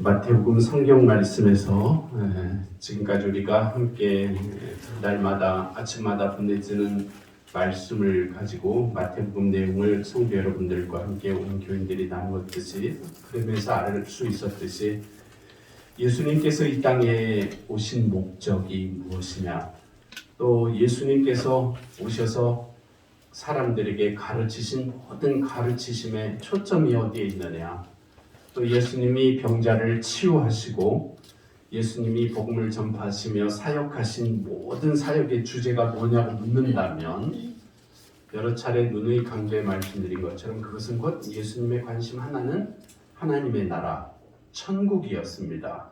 마태복음 성경 말씀에서 지금까지 우리가 함께 날마다 아침마다 보내지는 말씀을 가지고 마태복음 내용을 성도 여러분들과 함께 온 교인들이 나누었듯이 그러면서 알 수 있었듯이 예수님께서 이 땅에 오신 목적이 무엇이냐, 또 예수님께서 오셔서 사람들에게 가르치신 모든 가르치심의 초점이 어디에 있느냐, 또 예수님이 병자를 치유하시고 예수님이 복음을 전파하시며 사역하신 모든 사역의 주제가 뭐냐고 묻는다면 여러 차례 누누이 강조해 말씀드린 것처럼 그것은 곧 예수님의 관심 하나는 하나님의 나라, 천국이었습니다.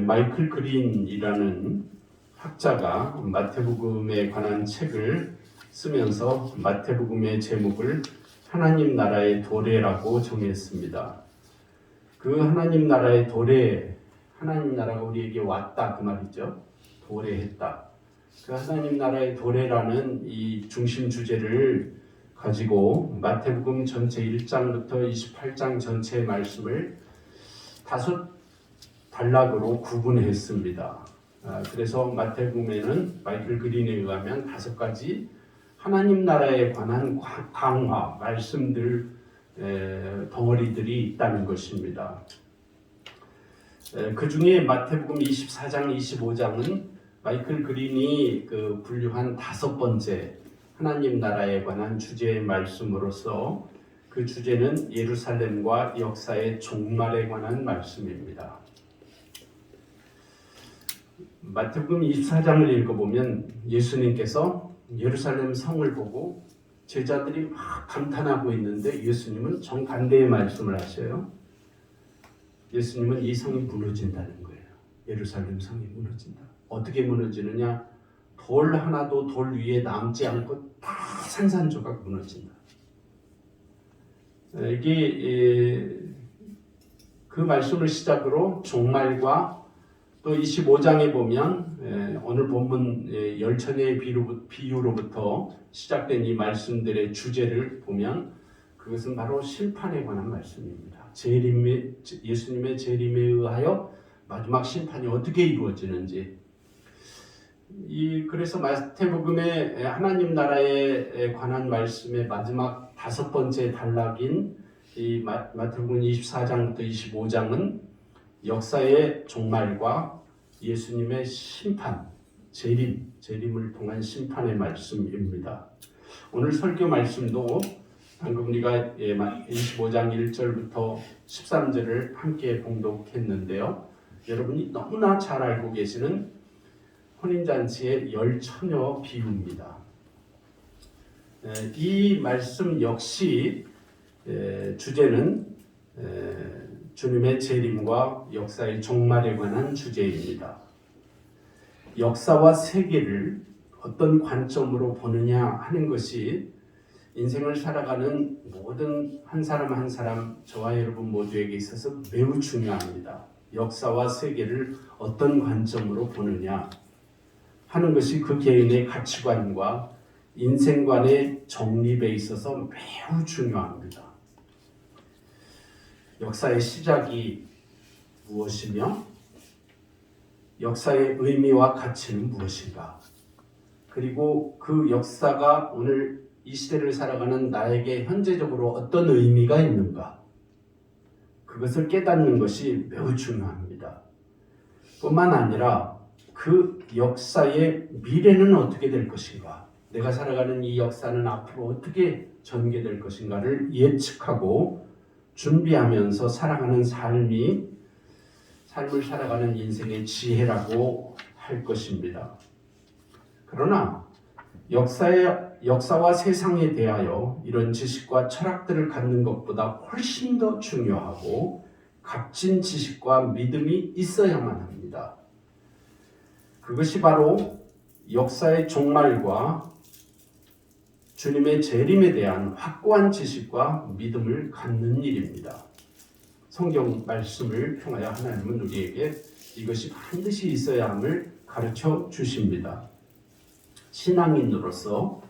마이클 그린이라는 학자가 마태복음에 관한 책을 쓰면서 마태복음의 제목을 하나님 나라의 도래라고 정했습니다. 그 하나님 나라의 도래, 하나님 나라가 우리에게 왔다 그 말이죠. 도래했다. 그 하나님 나라의 도래라는 이 중심 주제를 가지고 마태복음 전체 1장부터 28장 전체의 말씀을 5 단락으로 구분했습니다. 그래서 마태복음에는 마이클 그린에 의하면 5가지 하나님 나라에 관한 강화, 말씀들, 덩어리들이 있다는 것입니다. 그 중에 마태복음 24장, 25장은 마이클 그린이 분류한 5번째 하나님 나라에 관한 주제의 말씀으로서 그 주제는 예루살렘과 역사의 종말에 관한 말씀입니다. 마태복음 24장을 읽어보면 예수님께서 예루살렘 성을 보고 제자들이 막 감탄하고 있는데 예수님은 정반대의 말씀을 하셔요. 예수님은 이 성이 무너진다는 거예요. 예루살렘 성이 무너진다. 어떻게 무너지느냐? 돌 하나도 돌 위에 남지 않고 다 산산조각 무너진다. 이게 그 말씀을 시작으로 종말과 또 25장에 보면 오늘 본문 열천의 비유로부터 시작된 이 말씀들의 주제를 보면 그것은 바로 심판에 관한 말씀입니다. 예수님의 재림에 의하여 마지막 심판이 어떻게 이루어지는지, 그래서 마태복음의 하나님 나라에 관한 말씀의 마지막 5번째 단락인 이 마태복음 24장부터 25장은 역사의 종말과 예수님의 심판, 재림을 통한 심판의 말씀입니다. 오늘 설교 말씀도 방금 우리가 25장 1절부터 13절을 함께 봉독했는데요. 여러분이 너무나 잘 알고 계시는 혼인잔치의 10처녀 비유입니다. 이 말씀 역시 주제는 주님의 재림과 역사의 종말에 관한 주제입니다. 역사와 세계를 어떤 관점으로 보느냐 하는 것이 인생을 살아가는 모든 한 사람 한 사람, 저와 여러분 모두에게 있어서 매우 중요합니다. 역사와 세계를 어떤 관점으로 보느냐 하는 것이 그 개인의 가치관과 인생관의 정립에 있어서 매우 중요합니다. 역사의 시작이 무엇이며 역사의 의미와 가치는 무엇인가? 그리고 그 역사가 오늘 이 시대를 살아가는 나에게 현재적으로 어떤 의미가 있는가? 그것을 깨닫는 것이 매우 중요합니다. 뿐만 아니라 그 역사의 미래는 어떻게 될 것인가? 내가 살아가는 이 역사는 앞으로 어떻게 전개될 것인가를 예측하고 준비하면서 살아가는 삶을 살아가는 인생의 지혜라고 할 것입니다. 그러나 역사와 세상에 대하여 이런 지식과 철학들을 갖는 것보다 훨씬 더 중요하고 값진 지식과 믿음이 있어야만 합니다. 그것이 바로 역사의 종말과 주님의 재림에 대한 확고한 지식과 믿음을 갖는 일입니다. 성경 말씀을 통하여 하나님은 우리에게 이것이 반드시 있어야 함을 가르쳐 주십니다. 신앙인으로서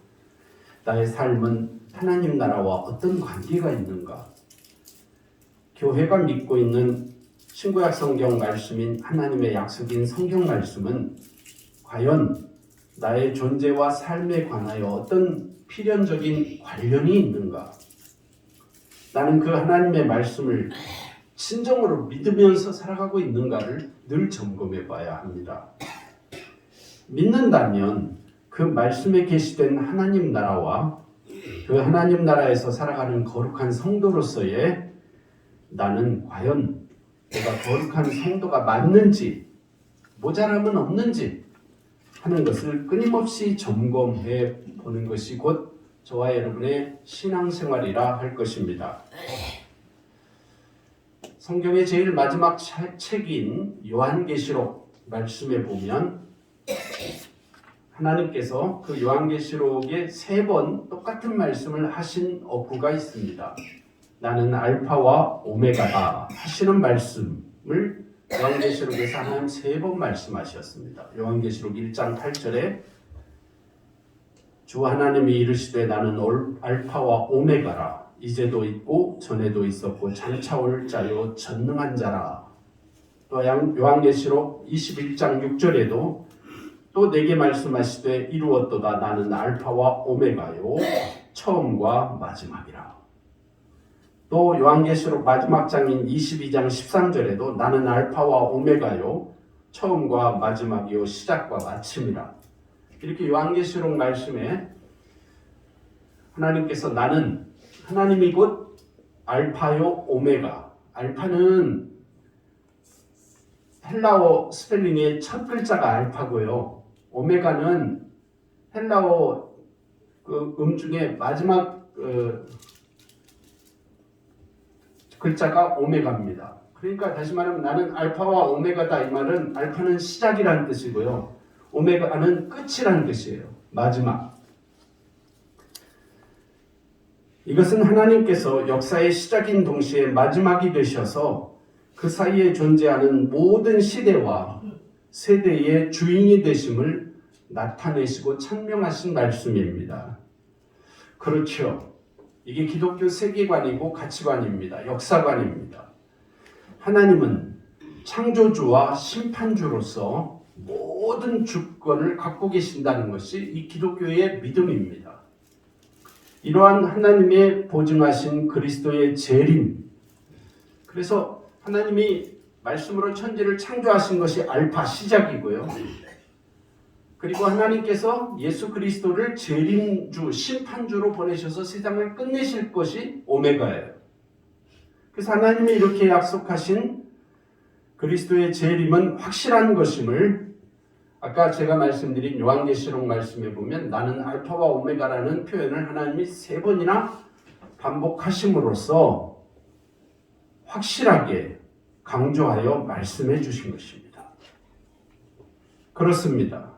나의 삶은 하나님 나라와 어떤 관계가 있는가? 교회가 믿고 있는 신구약 성경 말씀인 하나님의 약속인 성경 말씀은 과연 나의 존재와 삶에 관하여 어떤 필연적인 관련이 있는가? 나는 그 하나님의 말씀을 진정으로 믿으면서 살아가고 있는가를 늘 점검해 봐야 합니다. 믿는다면 그 말씀에 계시된 하나님 나라와 그 하나님 나라에서 살아가는 거룩한 성도로서의 나는 과연 내가 거룩한 성도가 맞는지 모자람은 없는지 하는 것을 끊임없이 점검해 보는 것이 곧 저와 여러분의 신앙생활이라 할 것입니다. 성경의 제일 마지막 책인 요한계시록 말씀에 보면 하나님께서 그 요한계시록에 3번 똑같은 말씀을 하신 어구가 있습니다. 나는 알파와 오메가다 하시는 말씀을 요한계시록에서 하나님 3번 말씀하셨습니다. 요한계시록 1장 8절에 주 하나님이 이르시되 나는 알파와 오메가라 이제도 있고 전에도 있었고 장차 올 자요 전능한 자라. 또 요한계시록 21장 6절에도 또 내게 말씀하시되 이루었도다 나는 알파와 오메가요 처음과 마지막이라. 또 요한계시록 마지막 장인 22장 13절에도 나는 알파와 오메가요 처음과 마지막이요 시작과 마침이라. 이렇게 요한계시록 말씀에 하나님께서 나는 하나님이 곧 알파요 오메가. 알파는 헬라어 스펠링의 첫 글자가 알파고요. 오메가는 헬라어 중에 마지막 글자가 오메가입니다. 그러니까 다시 말하면 나는 알파와 오메가다 이 말은 알파는 시작이라는 뜻이고요. 오메가는 끝이라는 뜻이에요. 마지막. 이것은 하나님께서 역사의 시작인 동시에 마지막이 되셔서 그 사이에 존재하는 모든 시대와 세대의 주인이 되심을 나타내시고 찬명하신 말씀입니다. 그렇죠. 이게 기독교 세계관이고 가치관입니다. 역사관입니다. 하나님은 창조주와 심판주로서 모든 주권을 갖고 계신다는 것이 이 기독교의 믿음입니다. 이러한 하나님의 보증하신 그리스도의 재림. 그래서 하나님이 말씀으로 천지를 창조하신 것이 알파 시작이고요. 그리고 하나님께서 예수 그리스도를 재림주, 심판주로 보내셔서 세상을 끝내실 것이 오메가예요. 그래서 하나님이 이렇게 약속하신 그리스도의 재림은 확실한 것임을 아까 제가 말씀드린 요한계시록 말씀에 보면 나는 알파와 오메가라는 표현을 하나님이 3번이나 반복하심으로써 확실하게 강조하여 말씀해 주신 것입니다. 그렇습니다.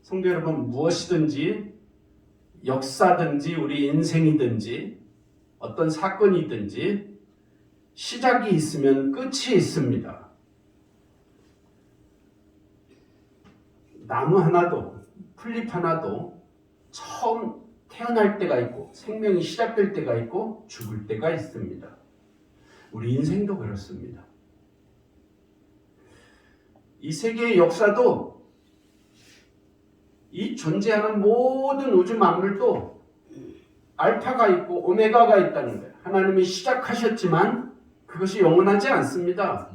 성도 여러분, 무엇이든지 역사든지 우리 인생이든지 어떤 사건이든지 시작이 있으면 끝이 있습니다. 나무 하나도 풀잎 하나도 처음 태어날 때가 있고 생명이 시작될 때가 있고 죽을 때가 있습니다. 우리 인생도 그렇습니다. 이 세계의 역사도 이 존재하는 모든 우주 만물도 알파가 있고 오메가가 있다는 거예요. 하나님이 시작하셨지만 그것이 영원하지 않습니다.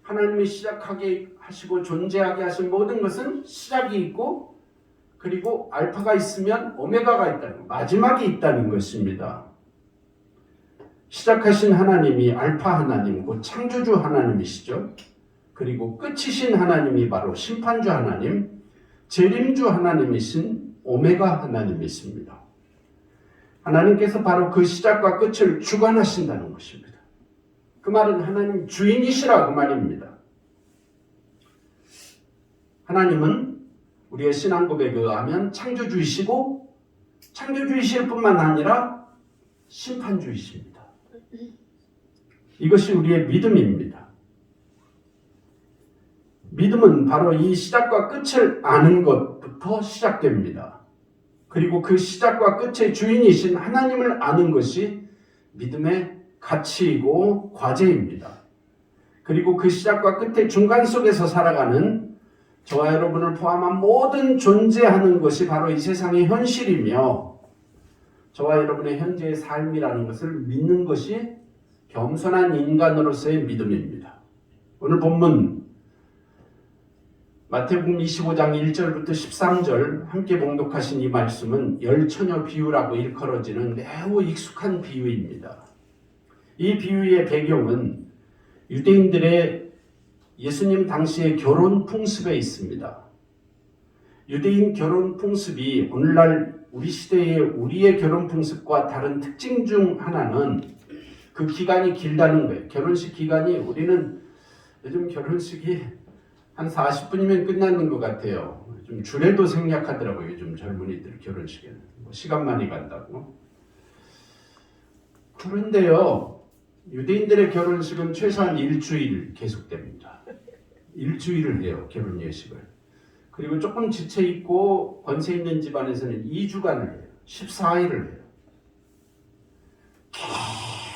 하나님이 시작하게 하시고 존재하게 하신 모든 것은 시작이 있고 그리고 알파가 있으면 오메가가 있다는 마지막이 있다는 것입니다. 시작하신 하나님이 알파 하나님, 곧 창조주 하나님이시죠. 그리고 끝이신 하나님이 바로 심판주 하나님, 재림주 하나님이신 오메가 하나님이십니다. 하나님께서 바로 그 시작과 끝을 주관하신다는 것입니다. 그 말은 하나님 주인이시라 그 말입니다. 하나님은 우리의 신앙 고백에 의하면 창조주이시고 창조주이실 뿐만 아니라 심판주이십니다. 이것이 우리의 믿음입니다. 믿음은 바로 이 시작과 끝을 아는 것부터 시작됩니다. 그리고 그 시작과 끝의 주인이신 하나님을 아는 것이 믿음의 가치이고 과제입니다. 그리고 그 시작과 끝의 중간 속에서 살아가는 저와 여러분을 포함한 모든 존재하는 것이 바로 이 세상의 현실이며 저와 여러분의 현재의 삶이라는 것을 믿는 것이 겸손한 인간으로서의 믿음입니다. 오늘 본문 마태복음 25장 1절부터 13절 함께 봉독하신 이 말씀은 열처녀 비유라고 일컬어지는 매우 익숙한 비유입니다. 이 비유의 배경은 유대인들의 예수님 당시의 결혼 풍습에 있습니다. 유대인 결혼 풍습이 오늘날 우리 시대의 우리의 결혼 풍습과 다른 특징 중 하나는 그 기간이 길다는 거예요. 결혼식 기간이 우리는 요즘 결혼식이 한 40분이면 끝나는 것 같아요. 좀 주례도 생략하더라고요. 요즘 젊은이들 결혼식에는. 시간 많이 간다고. 그런데요. 유대인들의 결혼식은 최소한 일주일 계속됩니다. 일주일을 해요. 결혼 예식을. 그리고 조금 지체있고 권세 있는 집안에서는 2주간을 해요. 14일을 해요.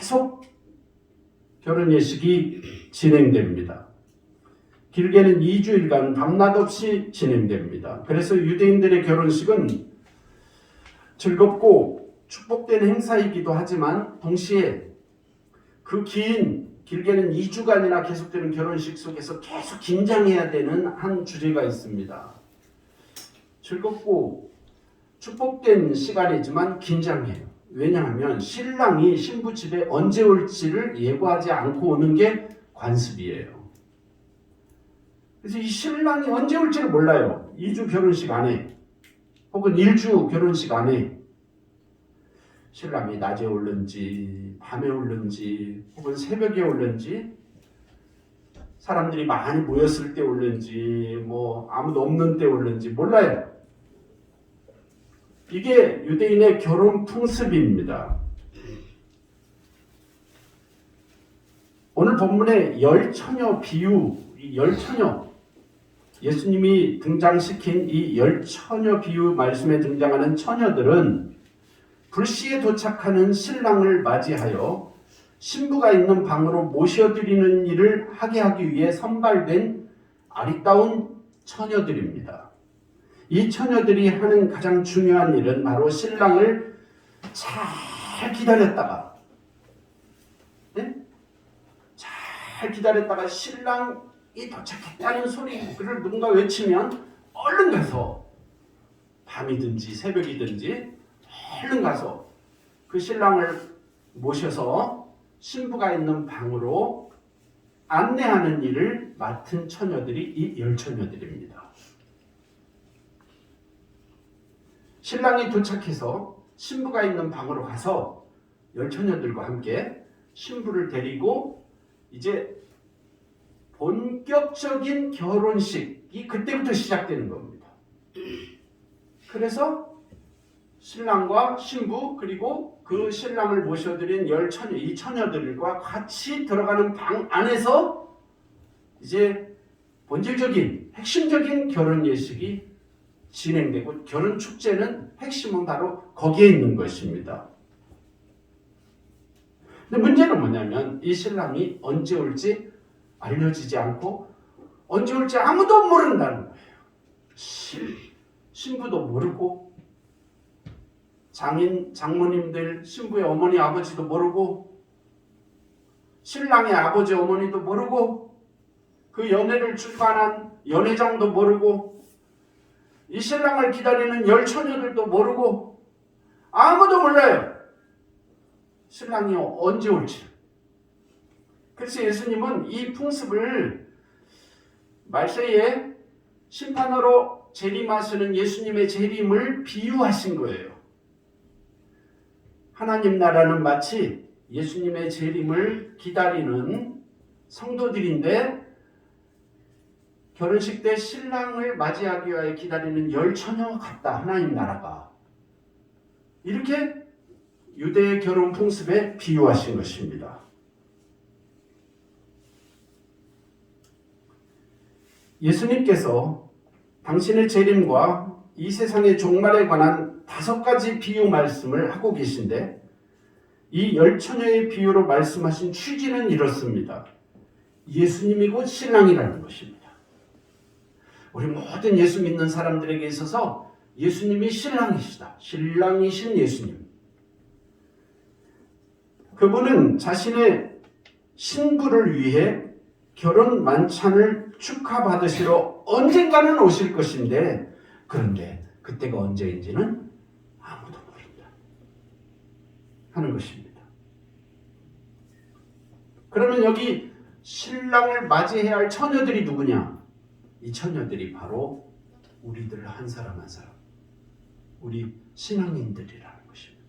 계속 결혼 예식이 진행됩니다. 길게는 2주일간 밤낮 없이 진행됩니다. 그래서 유대인들의 결혼식은 즐겁고 축복된 행사이기도 하지만 동시에 그 길게는 2주간이나 계속되는 결혼식 속에서 계속 긴장해야 되는 한 주제가 있습니다. 즐겁고 축복된 시간이지만 긴장해요. 왜냐하면 신랑이 신부 집에 언제 올지를 예고하지 않고 오는 게 관습이에요. 그래서 이 신랑이 언제 올지를 몰라요. 2주 결혼식 안에 혹은 1주 결혼식 안에 신랑이 낮에 올는지 밤에 올는지 혹은 새벽에 올는지 사람들이 많이 모였을 때 올는지 아무도 없는 때 올는지 몰라요. 이게 유대인의 결혼 풍습입니다. 오늘 본문의 열처녀 비유, 이 열처녀 예수님이 등장시킨 이 열처녀 비유 말씀에 등장하는 처녀들은 불시에 도착하는 신랑을 맞이하여 신부가 있는 방으로 모셔드리는 일을 하게 하기 위해 선발된 아리따운 처녀들입니다. 이 처녀들이 하는 가장 중요한 일은 바로 신랑을 잘 기다렸다가 잘 기다렸다가 신랑이 도착했다는 소리를 누군가 외치면 얼른 가서 밤이든지 새벽이든지 얼른 가서 그 신랑을 모셔서 신부가 있는 방으로 안내하는 일을 맡은 처녀들이 이 열처녀들입니다. 신랑이 도착해서 신부가 있는 방으로 가서 열처녀들과 함께 신부를 데리고 이제 본격적인 결혼식이 그때부터 시작되는 겁니다. 그래서 신랑과 신부 그리고 그 신랑을 모셔드린 열처녀, 이 처녀들과 같이 들어가는 방 안에서 이제 본질적인 핵심적인 결혼 예식이 진행되고 결혼 축제는 핵심은 바로 거기에 있는 것입니다. 근데 문제는 뭐냐면 이 신랑이 언제 올지 알려지지 않고 언제 올지 아무도 모른다는 거예요. 신부도 모르고 장모님들, 신부의 어머니, 아버지도 모르고 신랑의 아버지, 어머니도 모르고 그 연애를 주관한 연회장도 모르고 이 신랑을 기다리는 열처녀들도 모르고 아무도 몰라요. 신랑이 언제 올지. 그래서 예수님은 이 풍습을 말세에 심판으로 재림하시는 예수님의 재림을 비유하신 거예요. 하나님 나라는 마치 예수님의 재림을 기다리는 성도들인데 결혼식 때 신랑을 맞이하기 위해 기다리는 열처녀 같다. 하나님 나라가. 이렇게 유대의 결혼 풍습에 비유하신 것입니다. 예수님께서 당신의 재림과 이 세상의 종말에 관한 5가지 비유 말씀을 하고 계신데 이 열처녀의 비유로 말씀하신 취지는 이렇습니다. 예수님이 곧 신랑이라는 것입니다. 우리 모든 예수 믿는 사람들에게 있어서 예수님이 신랑이시다. 신랑이신 예수님. 그분은 자신의 신부를 위해 결혼 만찬을 축하받으시러 언젠가는 오실 것인데, 그런데 그때가 언제인지는 아무도 모른다 하는 것입니다. 그러면 여기 신랑을 맞이해야 할 처녀들이 누구냐? 이 처녀들이 바로 우리들 한 사람 한 사람, 우리 신앙인들이라는 것입니다.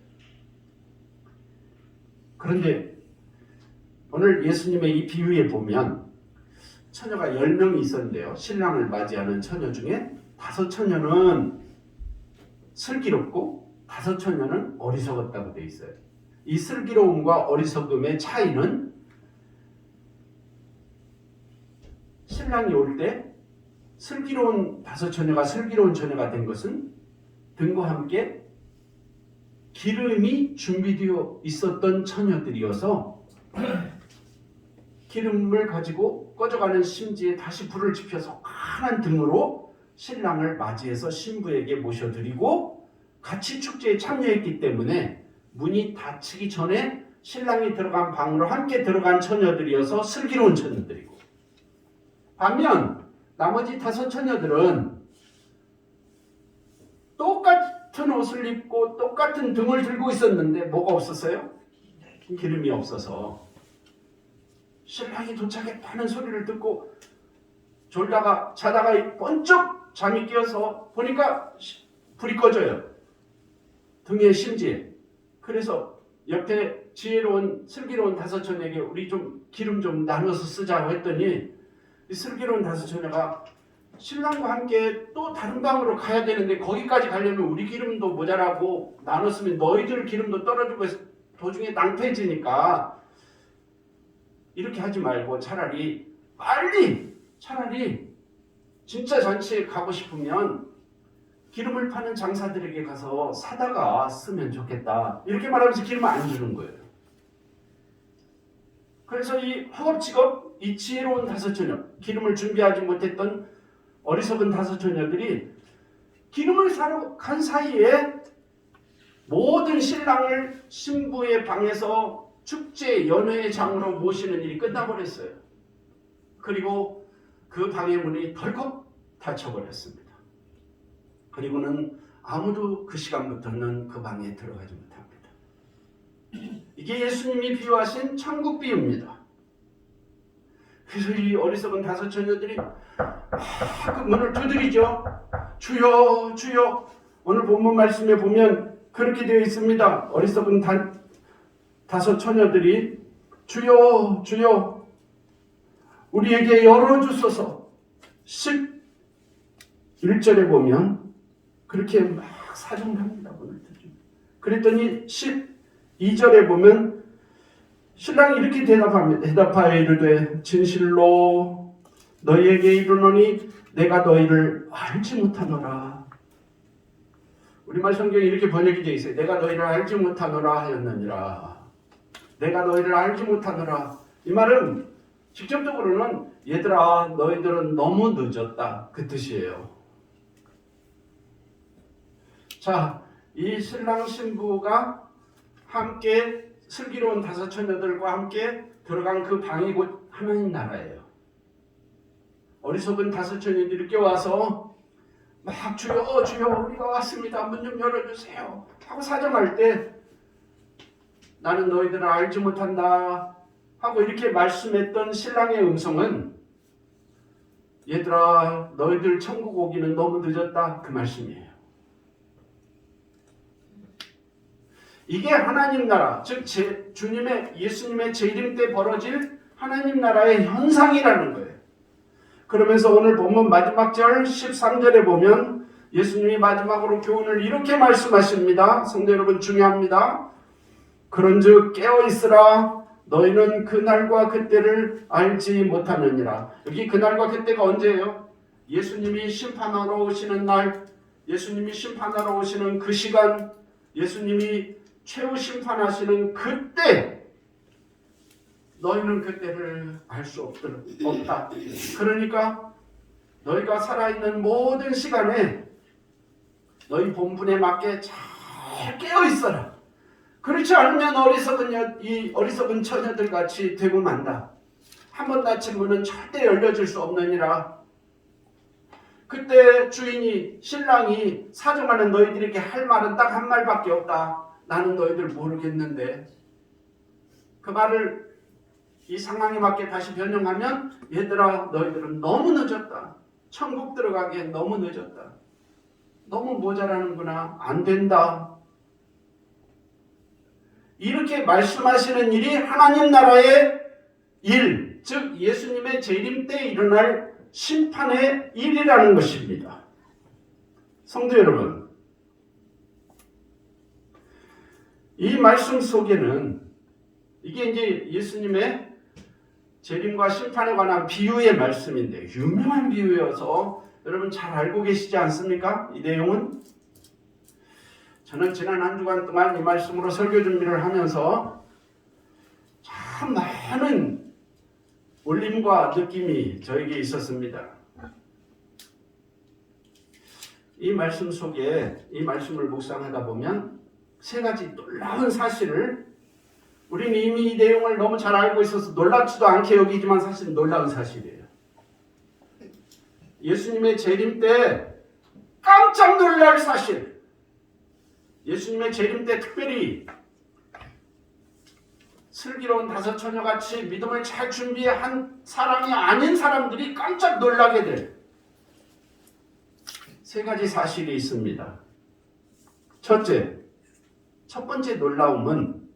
그런데 오늘 예수님의 이 비유에 보면 처녀가 10명이 있었는데요. 신랑을 맞이하는 처녀 중에 5처녀는 슬기롭고 5처녀는 어리석었다고 되어 있어요. 이 슬기로움과 어리석음의 차이는 신랑이 올 때 슬기로운 5처녀가 슬기로운 처녀가 된 것은 등과 함께 기름이 준비되어 있었던 처녀들이어서 기름을 가지고 꺼져가는 심지에 다시 불을 지펴서 환한 등으로 신랑을 맞이해서 신부에게 모셔드리고 같이 축제에 참여했기 때문에 문이 닫히기 전에 신랑이 들어간 방으로 함께 들어간 처녀들이어서 슬기로운 처녀들이고, 반면 나머지 5처녀들은 똑같은 옷을 입고 똑같은 등을 들고 있었는데 뭐가 없었어요? 기름이 없어서 신랑이 도착했다는 소리를 듣고 졸다가 자다가 번쩍 잠이 깨어서 보니까 불이 꺼져요. 등에 심지에. 그래서 옆에 지혜로운 슬기로운 5처녀에게 우리 좀 기름 좀 나눠서 쓰자고 했더니 이 슬기로운 5처녀가 신랑과 함께 또 다른 방으로 가야 되는데 거기까지 가려면 우리 기름도 모자라고 나눴으면 너희들 기름도 떨어지고 도중에 낭패지니까 이렇게 하지 말고 차라리 진짜 잔치에 가고 싶으면 기름을 파는 장사들에게 가서 사다가 쓰면 좋겠다. 이렇게 말하면서 기름을 안 주는 거예요. 그래서 이 허겁지겁 이 지혜로운 5처녀, 기름을 준비하지 못했던 어리석은 5처녀들이 기름을 사러 간 사이에 모든 신랑을 신부의 방에서 축제 연회의 장으로 모시는 일이 끝나버렸어요. 그리고 그 방의 문이 덜컥 닫혀버렸습니다. 그리고는 아무도 그 시간부터는 그 방에 들어가지 못합니다. 이게 예수님이 비유하신 천국 비유입니다. 그래서 이 어리석은 5처녀들이 그 문을 두드리죠. 주여 주여. 오늘 본문 말씀에 보면 그렇게 되어 있습니다. 어리석은 5처녀들이 주여 주여 우리에게 열어주소서. 11절에 보면 그렇게 막 사정을 합니다. 문을 두드리죠. 그랬더니 12절에 보면 신랑이 이렇게 대답하여 이르되 진실로 너희에게 이르노니 내가 너희를 알지 못하노라. 우리말 성경에 이렇게 번역이 되어 있어요. 내가 너희를 알지 못하노라 하였느니라. 내가 너희를 알지 못하노라. 이 말은 직접적으로는 얘들아 너희들은 너무 늦었다 그 뜻이에요. 자, 이 신랑 신부가 함께 슬기로운 5처녀들과 함께 들어간 그 방이 곧 하나님 나라예요. 어리석은 5처녀들이 껴와서 막 주여 주여 우리가 왔습니다. 문 좀 열어주세요 하고 사정할 때 나는 너희들을 알지 못한다 하고 이렇게 말씀했던 신랑의 음성은 얘들아 너희들 천국 오기는 너무 늦었다 그 말씀이에요. 이게 하나님 나라, 즉 주님의 예수님의 재림 때 벌어질 하나님 나라의 현상이라는 거예요. 그러면서 오늘 본문 마지막 절 13절에 보면 예수님이 마지막으로 교훈을 이렇게 말씀하십니다. 성도 여러분 중요합니다. 그런즉 깨어있으라 너희는 그날과 그때를 알지 못하느니라. 여기 그날과 그때가 언제예요? 예수님이 심판하러 오시는 날, 예수님이 심판하러 오시는 그 시간, 예수님이 최후 심판하시는 그때 너희는 그때를 알 수 없다. 그러니까 너희가 살아있는 모든 시간에 너희 본분에 맞게 잘 깨어 있어라. 그렇지 않으면 이 어리석은 처녀들 같이 되고 만다. 한번 닫힌 문은 절대 열려질 수 없느니라. 그때 주인이 신랑이 사정하는 너희들에게 할 말은 딱 한 말밖에 없다. 나는 너희들 모르겠는데. 그 말을 이 상황에 맞게 다시 변형하면 얘들아 너희들은 너무 늦었다. 천국 들어가기엔 너무 늦었다. 너무 모자라는구나. 안 된다. 이렇게 말씀하시는 일이 하나님 나라의 일, 즉 예수님의 재림 때 일어날 심판의 일이라는 것입니다. 성도 여러분, 이 말씀 속에는 이게 이제 예수님의 재림과 심판에 관한 비유의 말씀인데 유명한 비유여서 여러분 잘 알고 계시지 않습니까? 이 내용은 저는 지난 한 주간 동안 이 말씀으로 설교 준비를 하면서 참 많은 울림과 느낌이 저에게 있었습니다. 이 말씀 속에 이 말씀을 묵상하다 보면 세 가지 놀라운 사실을 우리는 이미 이 내용을 너무 잘 알고 있어서 놀랍지도 않게 여기지만 사실 놀라운 사실이에요. 예수님의 재림 때 깜짝 놀랄 사실. 예수님의 재림 때 특별히 슬기로운 다섯 처녀같이 믿음을 잘 준비한 사람이 아닌 사람들이 깜짝 놀라게 될 세 가지 사실이 있습니다. 첫 번째 놀라움은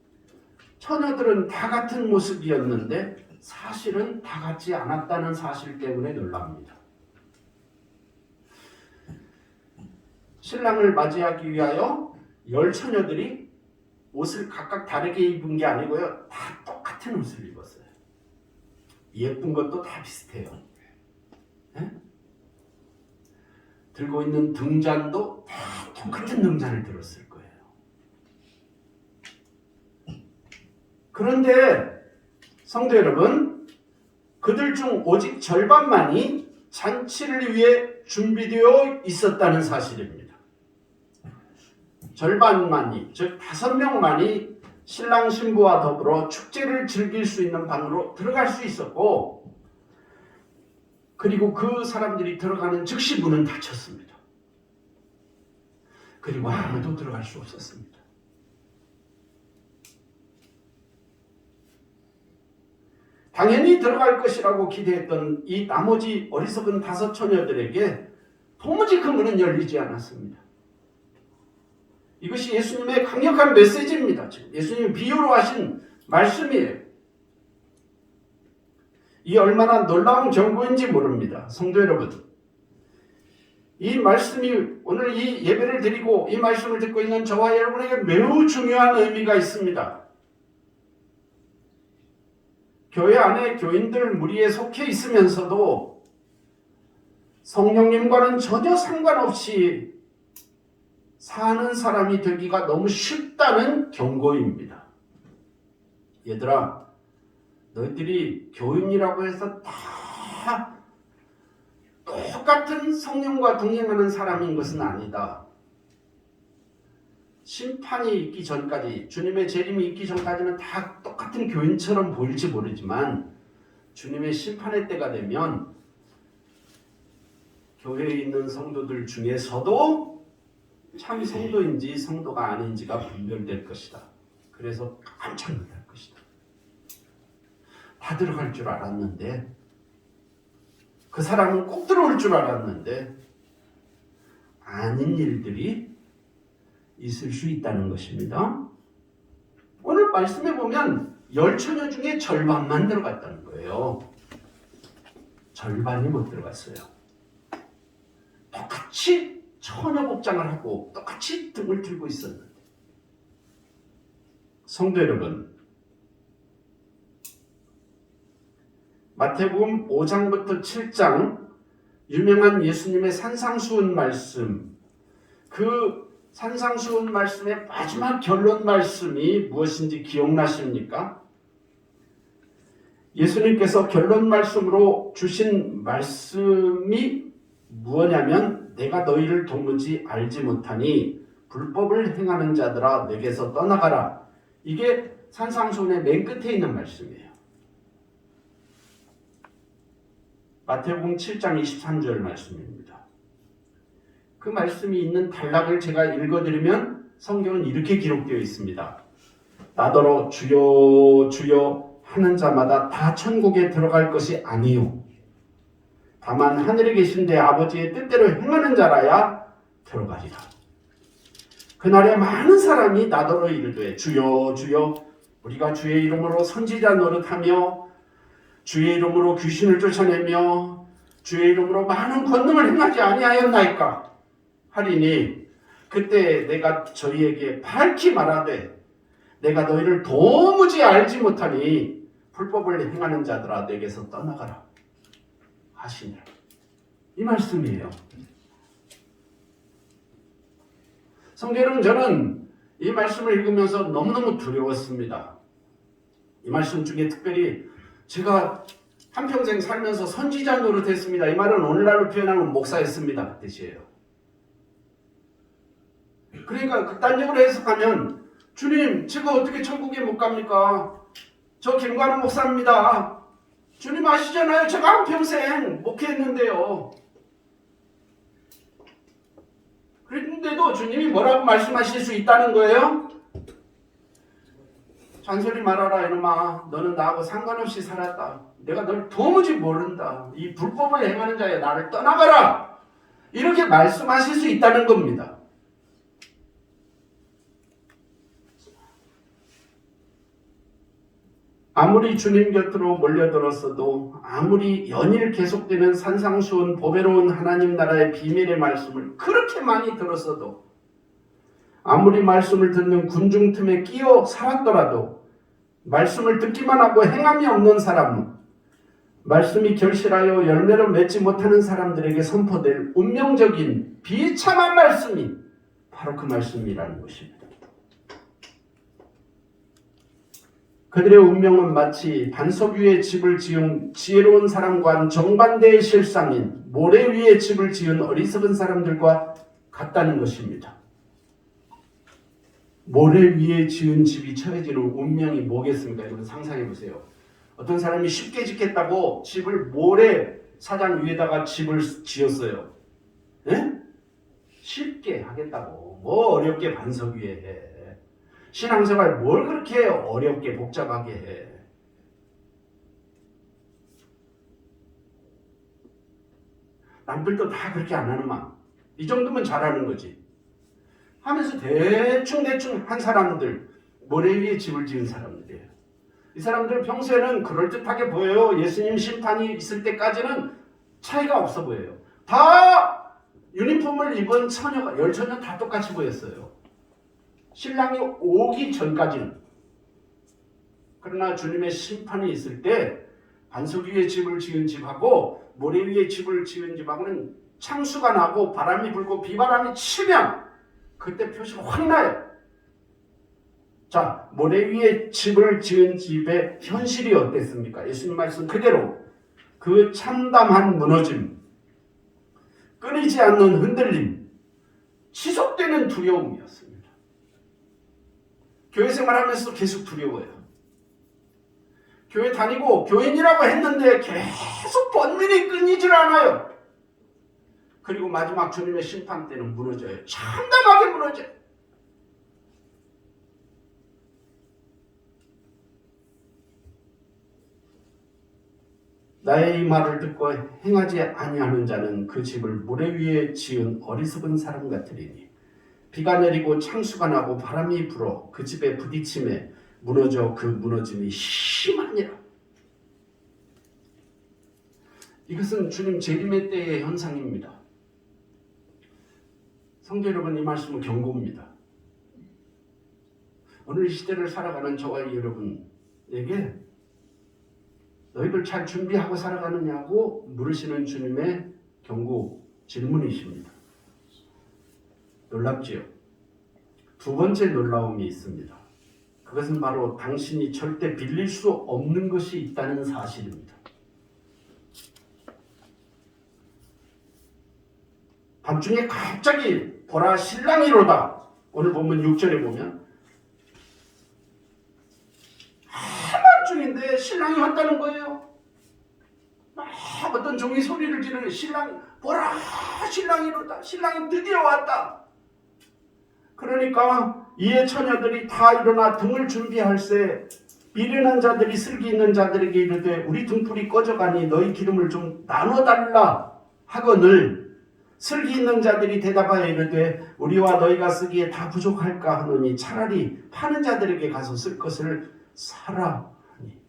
처녀들은 다 같은 모습이었는데 사실은 다 같지 않았다는 사실 때문에 놀랍니다. 신랑을 맞이하기 위하여 10처녀들이 옷을 각각 다르게 입은 게 아니고요. 다 똑같은 옷을 입었어요. 예쁜 것도 다 비슷해요. 네? 들고 있는 등잔도 다 똑같은 등잔을 들었을 거예요. 그런데 성도 여러분, 그들 중 오직 절반만이 잔치를 위해 준비되어 있었다는 사실입니다. 절반만이, 즉 5명만이 신랑 신부와 더불어 축제를 즐길 수 있는 방으로 들어갈 수 있었고, 그리고 그 사람들이 들어가는 즉시 문은 닫혔습니다. 그리고 아무도 들어갈 수 없었습니다. 당연히 들어갈 것이라고 기대했던 이 나머지 어리석은 5 처녀들에게 도무지 그 문은 열리지 않았습니다. 이것이 예수님의 강력한 메시지입니다. 지금 예수님이 비유로 하신 말씀이에요. 이 얼마나 놀라운 경고인지 모릅니다. 성도 여러분, 이 말씀이 오늘 이 예배를 드리고 이 말씀을 듣고 있는 저와 여러분에게 매우 중요한 의미가 있습니다. 교회 안에 교인들 무리에 속해 있으면서도 성령님과는 전혀 상관없이 사는 사람이 되기가 너무 쉽다는 경고입니다. 얘들아, 너희들이 교인이라고 해서 다 똑같은 성령과 동행하는 사람인 것은 아니다. 심판이 있기 전까지, 주님의 재림이 있기 전까지는 다 똑같은 교인처럼 보일지 모르지만 주님의 심판의 때가 되면 교회에 있는 성도들 중에서도 참 성도인지 성도가 아닌지가 분별될 것이다. 그래서 깜짝 놀랄 것이다. 다 들어갈 줄 알았는데, 그 사람은 꼭 들어올 줄 알았는데 아닌 일들이 있을 수 있다는 것입니다. 오늘 말씀해 보면 10처녀 중에 절반만 들어갔다는 거예요. 절반이 못 들어갔어요. 똑같이 처녀 복장을 하고 똑같이 등을 들고 있었는데. 성도 여러분, 마태복음 5장부터 7장 유명한 예수님의 산상수훈 말씀, 그 산상수훈 말씀의 마지막 결론 말씀이 무엇인지 기억나십니까? 예수님께서 결론 말씀으로 주신 말씀이 무엇냐면 내가 너희를 도무지 알지 못하니 불법을 행하는 자들아 내게서 떠나가라. 이게 산상수훈의 맨 끝에 있는 말씀이에요. 마태복음 7장 23절 말씀입니다. 그 말씀이 있는 단락을 제가 읽어드리면 성경은 이렇게 기록되어 있습니다. 나더러 주여 주여 하는 자마다 다 천국에 들어갈 것이 아니요 다만 하늘에 계신 내 아버지의 뜻대로 행하는 자라야 들어가리라. 그날에 많은 사람이 나더러 이르되 주여 주여 우리가 주의 이름으로 선지자 노릇하며 주의 이름으로 귀신을 쫓아내며 주의 이름으로 많은 권능을 행하지 아니하였나이까 하리니 그때 내가 저희에게 밝히 말하되 내가 너희를 도무지 알지 못하니 불법을 행하는 자들아 내게서 떠나가라 하시니라. 이 말씀이에요. 성경은 저는 이 말씀을 읽으면서 너무너무 두려웠습니다. 이 말씀 중에 특별히 제가 한평생 살면서 선지자 노릇했습니다. 이 말은 오늘날로 표현하면 목사였습니다. 그 뜻이에요. 그러니까 극단적으로 해석하면 주님 제가 어떻게 천국에 못 갑니까? 저 김관우 목사입니다. 주님 아시잖아요. 제가 한평생 목회했는데요. 그런데도 주님이 뭐라고 말씀하실 수 있다는 거예요? 잔소리 말아라 이놈아. 너는 나하고 상관없이 살았다. 내가 널 도무지 모른다. 이 불법을 행하는 자야 나를 떠나가라. 이렇게 말씀하실 수 있다는 겁니다. 아무리 주님 곁으로 몰려들었어도 아무리 연일 계속되는 산상수훈 보배로운 하나님 나라의 비밀의 말씀을 그렇게 많이 들었어도 아무리 말씀을 듣는 군중 틈에 끼어 살았더라도 말씀을 듣기만 하고 행함이 없는 사람은 말씀이 결실하여 열매를 맺지 못하는 사람들에게 선포될 운명적인 비참한 말씀이 바로 그 말씀이라는 것입니다. 그들의 운명은 마치 반석 위에 집을 지은 지혜로운 사람과는 정반대의 실상인 모래 위에 집을 지은 어리석은 사람들과 같다는 것입니다. 모래 위에 지은 집이 처해지는 운명이 뭐겠습니까? 여러분 상상해 보세요. 어떤 사람이 쉽게 짓겠다고 집을 모래 사장 위에다가 집을 지었어요. 네? 쉽게 하겠다고 뭐 어렵게 반석 위에 해. 신앙생활 뭘 그렇게 어렵게 복잡하게 해. 남들도 다 그렇게 안 하는만 이 정도면 잘하는 거지 하면서 대충 한 사람들, 모래 위에 집을 지은 사람들이에요. 이 사람들 평소에는 그럴듯하게 보여요. 예수님 심판이 있을 때까지는 차이가 없어 보여요. 다 유니폼을 입은 처녀가, 열처녀 다 똑같이 보였어요. 신랑이 오기 전까지는. 그러나 주님의 심판이 있을 때 반석 위에 집을 지은 집하고 모래 위에 집을 지은 집하고는 창수가 나고 바람이 불고 비바람이 치면 그때 표시가 확 나요. 자, 모래 위에 집을 지은 집의 현실이 어땠습니까? 예수님 말씀 그대로 그 참담한 무너짐, 끊이지 않는 흔들림, 지속되는 두려움이었습니다. 교회 생활하면서도 계속 두려워요. 교회 다니고 교인이라고 했는데 계속 번민이 끊이질 않아요. 그리고 마지막 주님의 심판 때는 무너져요. 참담하게 무너져요. 나의 이 말을 듣고 행하지 아니하는 자는 그 집을 모래 위에 지은 어리석은 사람 같으리니 비가 내리고 창수가 나고 바람이 불어 그 집에 부딪힘에 무너져 그 무너짐이 심하니라. 이것은 주님 재림의 때의 현상입니다. 성도 여러분, 이 말씀은 경고입니다. 오늘 이 시대를 살아가는 저와 여러분에게 너희들 잘 준비하고 살아가느냐고 물으시는 주님의 경고 질문이십니다. 놀랍지요? 두 번째 놀라움이 있습니다. 그것은 바로 당신이 절대 빌릴 수 없는 것이 있다는 사실입니다. 밤중에 갑자기 보라 신랑이로다. 오늘 보면 6절에 보면 한밤중인데 신랑이 왔다는 거예요. 막 어떤 종이 소리를 지르는 신랑 보라 신랑이로다. 신랑이 드디어 왔다. 그러니까 이에 처녀들이 다 일어나 등을 준비할세 미련한 자들이 슬기 있는 자들에게 이르되 우리 등불이 꺼져가니 너희 기름을 좀 나눠달라 하거늘 슬기 있는 자들이 대답하여 이르되 우리와 너희가 쓰기에 다 부족할까 하노니 차라리 파는 자들에게 가서 쓸 것을 사라 하니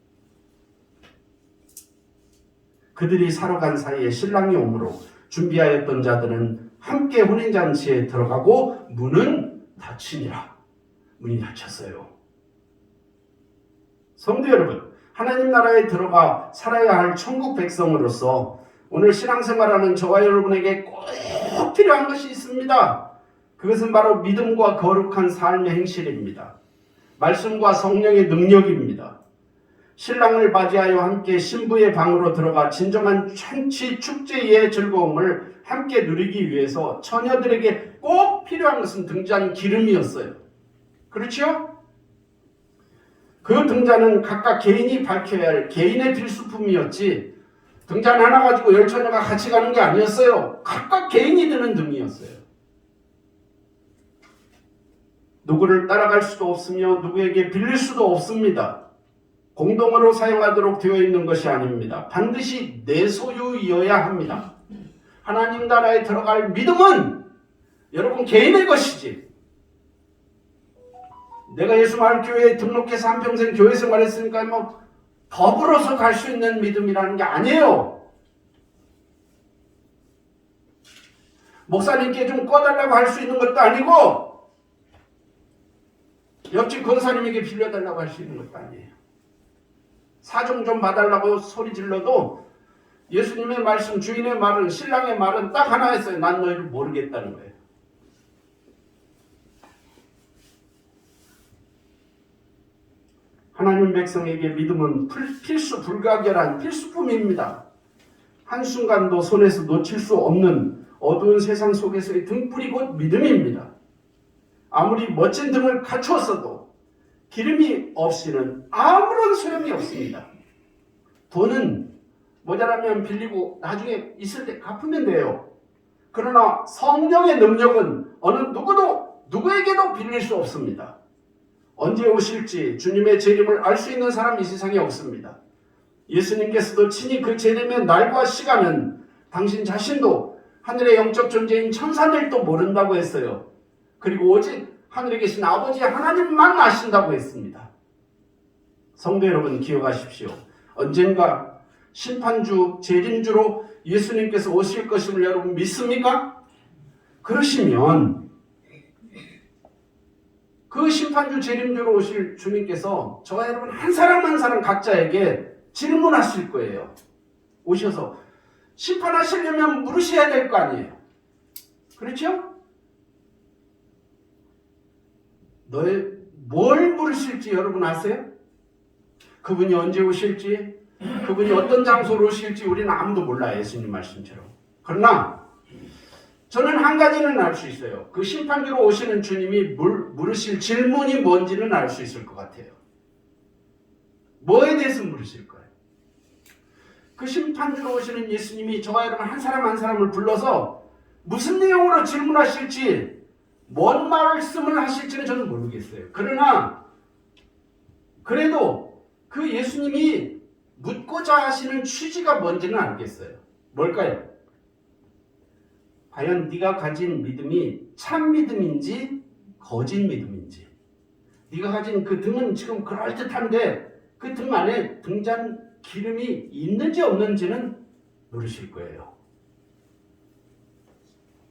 그들이 사러 간 사이에 신랑이 오므로 준비하였던 자들은 함께 혼인잔치에 들어가고 문은 닫히니라. 문이 닫혔어요. 성도 여러분, 하나님 나라에 들어가 살아야 할 천국 백성으로서 오늘 신앙생활하는 저와 여러분에게 꼭 필요한 것이 있습니다. 그것은 바로 믿음과 거룩한 삶의 행실입니다. 말씀과 성령의 능력입니다. 신랑을 맞이하여 함께 신부의 방으로 들어가 진정한 잔치 축제의 즐거움을 함께 누리기 위해서 처녀들에게 꼭 필요한 것은 등잔 기름이었어요. 그렇죠? 그 등잔은 각각 개인이 밝혀야 할 개인의 필수품이었지 등잔 하나 가지고 10처녀가 같이 가는 게 아니었어요. 각각 개인이 드는 등이었어요. 누구를 따라갈 수도 없으며 누구에게 빌릴 수도 없습니다. 공동으로 사용하도록 되어 있는 것이 아닙니다. 반드시 내 소유이어야 합니다. 하나님 나라에 들어갈 믿음은 여러분 개인의 것이지. 내가 예수마을 교회에 등록해서 한평생 교회 생활했으니까 뭐 더불어서 갈 수 있는 믿음이라는 게 아니에요. 목사님께 좀 꺼달라고 할 수 있는 것도 아니고 옆집 권사님에게 빌려달라고 할 수 있는 것도 아니에요. 사정 좀 봐달라고 소리 질러도 예수님의 말씀, 주인의 말은, 신랑의 말은 딱 하나 했어요. 난 너희를 모르겠다는 거예요. 하나님 백성에게 믿음은 필수 불가결한 필수품입니다. 한순간도 손에서 놓칠 수 없는 어두운 세상 속에서의 등불이 곧 믿음입니다. 아무리 멋진 등을 갖추었어도 기름이 없이는 아무런 소용이 없습니다. 돈은 모자라면 빌리고 나중에 있을 때 갚으면 돼요. 그러나 성령의 능력은 어느 누구에게도 빌릴 수 없습니다. 언제 오실지 주님의 재림을 알 수 있는 사람이 이 세상에 없습니다. 예수님께서도 친히 그 재림의 날과 시간은 당신 자신도 하늘의 영적 존재인 천사들도 모른다고 했어요. 그리고 오직 하늘에 계신 아버지 하나님만 아신다고 했습니다. 성도 여러분 기억하십시오. 언젠가 심판주, 재림주로 예수님께서 오실 것임을 여러분 믿습니까? 그러시면 그 심판주, 재림주로 오실 주님께서 저와 여러분 한 사람 한 사람 각자에게 질문하실 거예요. 오셔서 심판하시려면 물으셔야 될 거 아니에요. 그렇죠? 너의 뭘 물으실지 여러분 아세요? 그분이 언제 오실지, 그분이 어떤 장소로 오실지 우리는 아무도 몰라요. 예수님 말씀처럼. 그러나 저는 한 가지는 알 수 있어요. 그 심판주로 오시는 주님이 물으실 질문이 뭔지는 알 수 있을 것 같아요. 뭐에 대해서 물으실 거예요? 그 심판주로 오시는 예수님이 저와 여러분 한 사람 한 사람을 불러서 무슨 내용으로 질문하실지, 뭔 말씀을 하실지는 저는 모르겠어요. 그러나 그래도 그 예수님이 묻고자 하시는 취지가 뭔지는 알겠어요. 뭘까요? 과연 네가 가진 믿음이 참 믿음인지 거짓 믿음인지, 네가 가진 그 등은 지금 그럴듯한데 그 등 안에 등잔 기름이 있는지 없는지는 물으실 거예요.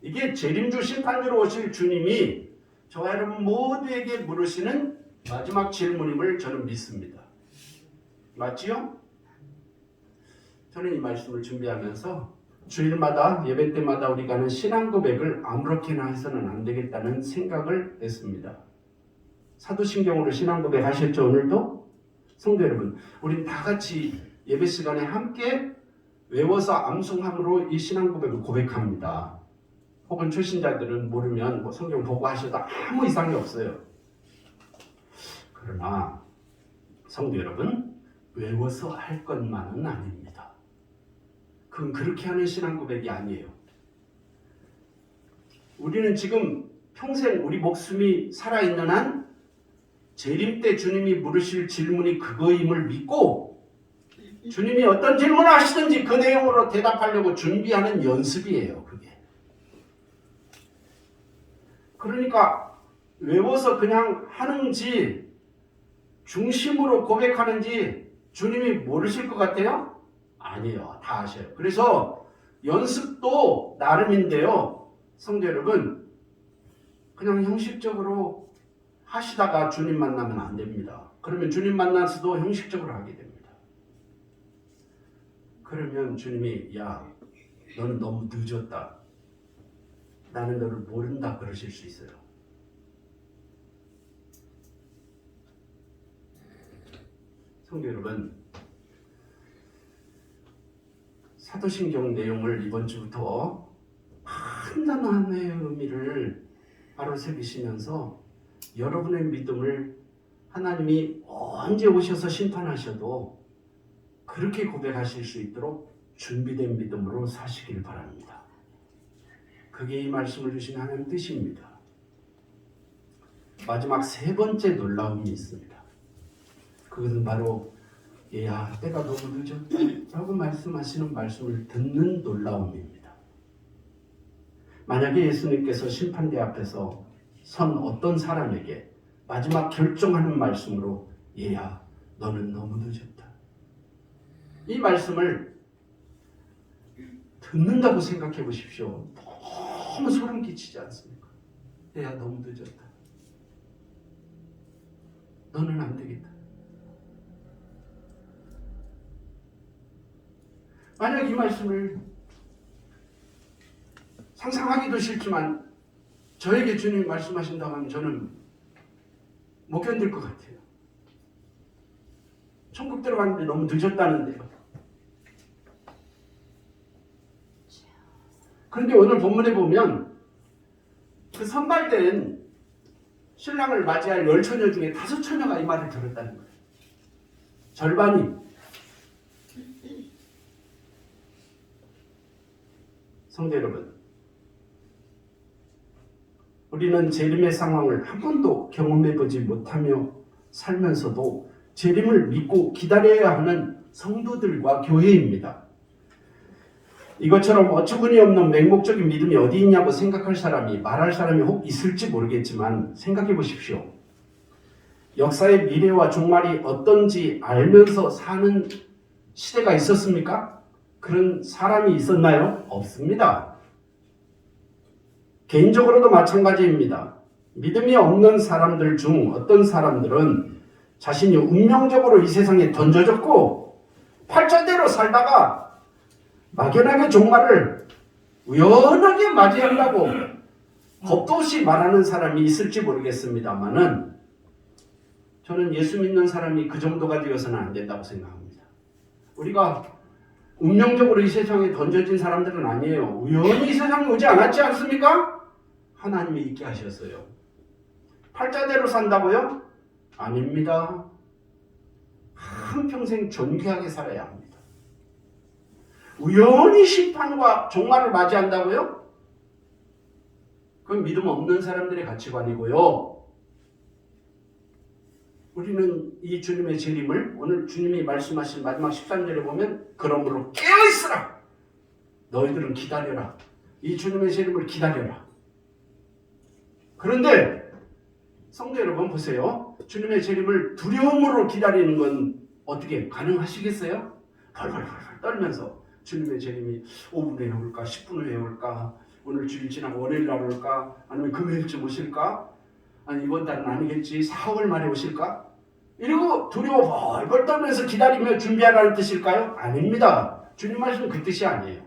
이게 재림주 심판주로 오실 주님이 저와 여러분 모두에게 물으시는 마지막 질문임을 저는 믿습니다. 맞지요? 저는 이 말씀을 준비하면서 주일마다 예배 때마다 우리가 하는 신앙 고백을 아무렇게나 해서는 안 되겠다는 생각을 했습니다. 사도신경으로 신앙 고백하셨죠? 오늘도? 성도 여러분, 우린 다 같이 예배 시간에 함께 외워서 암송함으로 이 신앙 고백을 고백합니다. 혹은 초신자들은 모르면 뭐 성경 보고 하셔도 아무 이상이 없어요. 그러나 성도 여러분, 외워서 할 것만은 아닙니다. 그건 그렇게 하는 신앙 고백이 아니에요. 우리는 지금 평생 우리 목숨이 살아있는 한 재림 때 주님이 물으실 질문이 그거임을 믿고 주님이 어떤 질문을 하시든지 그 내용으로 대답하려고 준비하는 연습이에요. 그게. 그러니까 외워서 그냥 하는지 중심으로 고백하는지 주님이 모르실 것 같아요? 아니에요. 다 아셔요. 그래서 연습도 나름인데요. 성도 여러분, 그냥 형식적으로 하시다가 주님 만나면 안 됩니다. 그러면 주님 만나서도 형식적으로 하게 됩니다. 그러면 주님이 야, 너는 너무 늦었다. 나는 너를 모른다 그러실 수 있어요. 성도 여러분, 사도신경 내용을 이번 주부터 한 단어 하나의 의미를 바로 새기시면서 여러분의 믿음을 하나님이 언제 오셔서 심판하셔도 그렇게 고백하실 수 있도록 준비된 믿음으로 사시길 바랍니다. 그게 이 말씀을 주신 하나님 뜻입니다. 마지막 세 번째 놀라움이 있습니다. 그것은 바로 얘야 때가 너무 늦었다 라고 말씀하시는 말씀을 듣는 놀라움입니다. 만약에 예수님께서 심판대 앞에서 선 어떤 사람에게 마지막 결정하는 말씀으로 얘야 너는 너무 늦었다, 이 말씀을 듣는다고 생각해 보십시오. 너무 소름 끼치지 않습니까? 얘야 너무 늦었다, 너는 안 되겠다. 만약 이 말씀을 상상하기도 싫지만 저에게 주님이 말씀하신다고 하면 저는 못 견딜 것 같아요. 천국 들어가는데 너무 늦었다는데요. 그런데 오늘 본문에 보면 그 선발된 신랑을 맞이할 10처녀 중에 5처녀가 이 말을 들었다는 거예요. 절반이. 성도 여러분, 우리는 재림의 상황을 한 번도 경험해보지 못하며 살면서도 재림을 믿고 기다려야 하는 성도들과 교회입니다. 이것처럼 어처구니 없는 맹목적인 믿음이 어디 있냐고 생각할 사람이, 말할 사람이 혹 있을지 모르겠지만 생각해 보십시오. 역사의 미래와 종말이 어떤지 알면서 사는 시대가 있었습니까? 그런 사람이 있었나요? 없습니다. 개인적으로도 마찬가지입니다. 믿음이 없는 사람들 중 어떤 사람들은 자신이 운명적으로 이 세상에 던져졌고 팔자대로 살다가 막연하게 종말을 우연하게 맞이한다고 겁도 없이 말하는 사람이 있을지 모르겠습니다만은 저는 예수 믿는 사람이 그 정도가 되어서는 안 된다고 생각합니다. 우리가 운명적으로 이 세상에 던져진 사람들은 아니에요. 우연히 이 세상에 오지 않았지 않습니까? 하나님이 있게 하셨어요. 팔자대로 산다고요? 아닙니다. 한평생 존귀하게 살아야 합니다. 우연히 심판과 종말을 맞이한다고요? 그건 믿음 없는 사람들의 가치관이고요. 우리는 이 주님의 재림을 오늘 주님이 말씀하신 마지막 13절에 보면 그러므로 깨어있으라. 너희들은 기다려라. 이 주님의 재림을 기다려라. 그런데 성도 여러분 보세요. 주님의 재림을 두려움으로 기다리는 건 어떻게 가능하시겠어요? 펄펄펄 떨면서 주님의 재림이 5분 후에 올까 10분 후에 올까 오늘 주일 지나고 월요일 날 올까 아니면 금요일쯤 오실까 아니 이번 달은 아니겠지 4월 말에 오실까 이러고 두려워 벌벌 떨면서 기다리며 준비하라는 뜻일까요? 아닙니다. 주님 말씀은 그 뜻이 아니에요.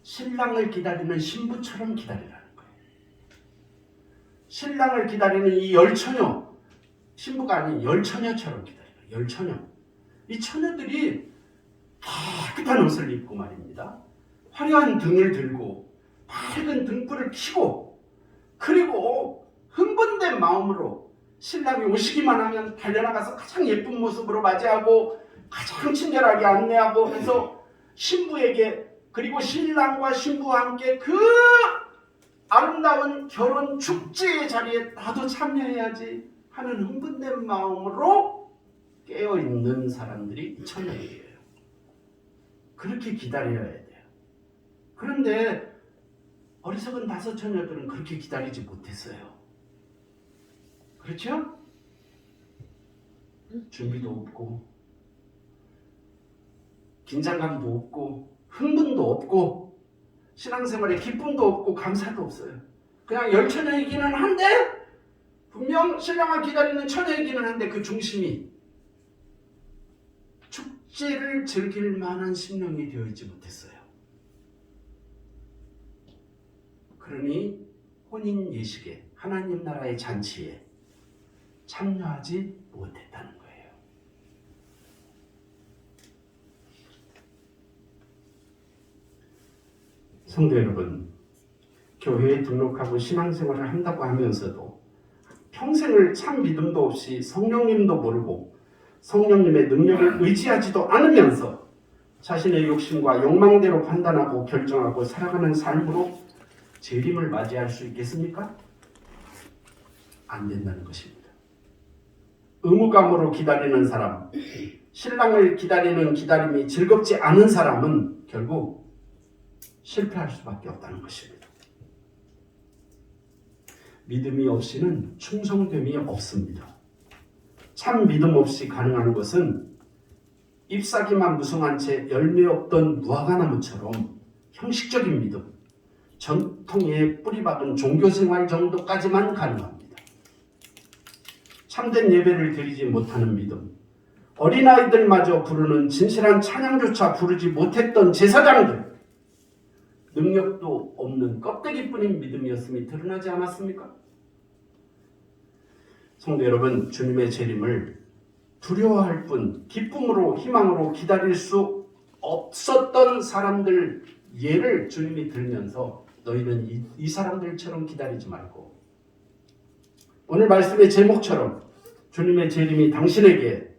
신랑을 기다리는 신부처럼 기다리라는 거예요. 신랑을 기다리는 이 열처녀, 신부가 아닌 열처녀처럼 기다려요. 열처녀. 이 처녀들이 깨끗한 옷을 입고 말입니다. 화려한 등을 들고 밝은 등불을 켜고 그리고 흥분된 마음으로 신랑이 오시기만 하면 달려나가서 가장 예쁜 모습으로 맞이하고 가장 친절하게 안내하고 해서 신부에게 그리고 신랑과 신부와 함께 그 아름다운 결혼 축제의 자리에 나도 참여해야지 하는 흥분된 마음으로 깨어있는 사람들이 처녀예요. 그렇게 기다려야 돼요. 그런데 어리석은 다섯 처녀들은 그렇게 기다리지 못했어요. 그렇죠? 준비도 없고 긴장감도 없고 흥분도 없고 신앙생활에 기쁨도 없고 감사도 없어요. 그냥 열처녀이기는 한데 분명 신랑을 기다리는 처녀이기는 한데 그 중심이 축제를 즐길 만한 심령이 되어 있지 못했어요. 그러니 혼인 예식에 하나님 나라의 잔치에 참여하지 못했다는 거예요. 성도 여러분, 교회에 등록하고 신앙생활을 한다고 하면서도 평생을 참 믿음도 없이 성령님도 모르고 성령님의 능력을 의지하지도 않으면서 자신의 욕심과 욕망대로 판단하고 결정하고 살아가는 삶으로 재림을 맞이할 수 있겠습니까? 안 된다는 것입니다. 의무감으로 기다리는 사람, 신랑을 기다리는 기다림이 즐겁지 않은 사람은 결국 실패할 수밖에 없다는 것입니다. 믿음이 없이는 충성됨이 없습니다. 참 믿음 없이 가능한 것은 잎사귀만 무성한 채 열매 없던 무화과나무처럼 형식적인 믿음, 전통에 뿌리박은 종교생활 정도까지만 가능합니다. 참된 예배를 드리지 못하는 믿음, 어린아이들마저 부르는 진실한 찬양조차 부르지 못했던 제사장들, 능력도 없는 껍데기뿐인 믿음이었음이 드러나지 않았습니까? 성도 여러분, 주님의 재림을 두려워할 뿐 기쁨으로 희망으로 기다릴 수 없었던 사람들 예를 주님이 들면서 너희는 이 사람들처럼 기다리지 말고 오늘 말씀의 제목처럼 주님의 재림이 당신에게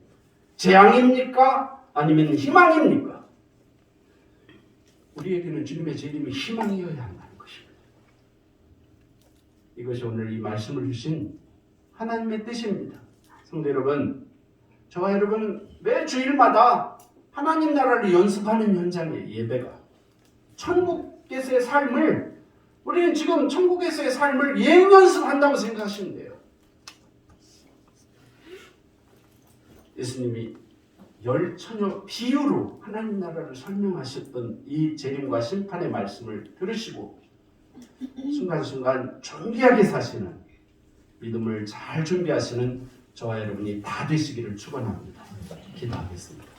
재앙입니까? 아니면 희망입니까? 우리에게는 주님의 재림이 희망이어야 한다는 것입니다. 이것이 오늘 이 말씀을 주신 하나님의 뜻입니다. 성도 여러분, 저와 여러분 매 주일마다 하나님 나라를 연습하는 현장의 예배가 천국에서의 삶을 우리는 지금 천국에서의 삶을 예행 연습한다고 생각하시면 돼요. 예수님이 열처녀 비유로 하나님 나라를 설명하셨던 이 재림과 심판의 말씀을 들으시고 순간순간 존귀하게 사시는 믿음을 잘 준비하시는 저와 여러분이 다 되시기를 축원합니다. 기도하겠습니다.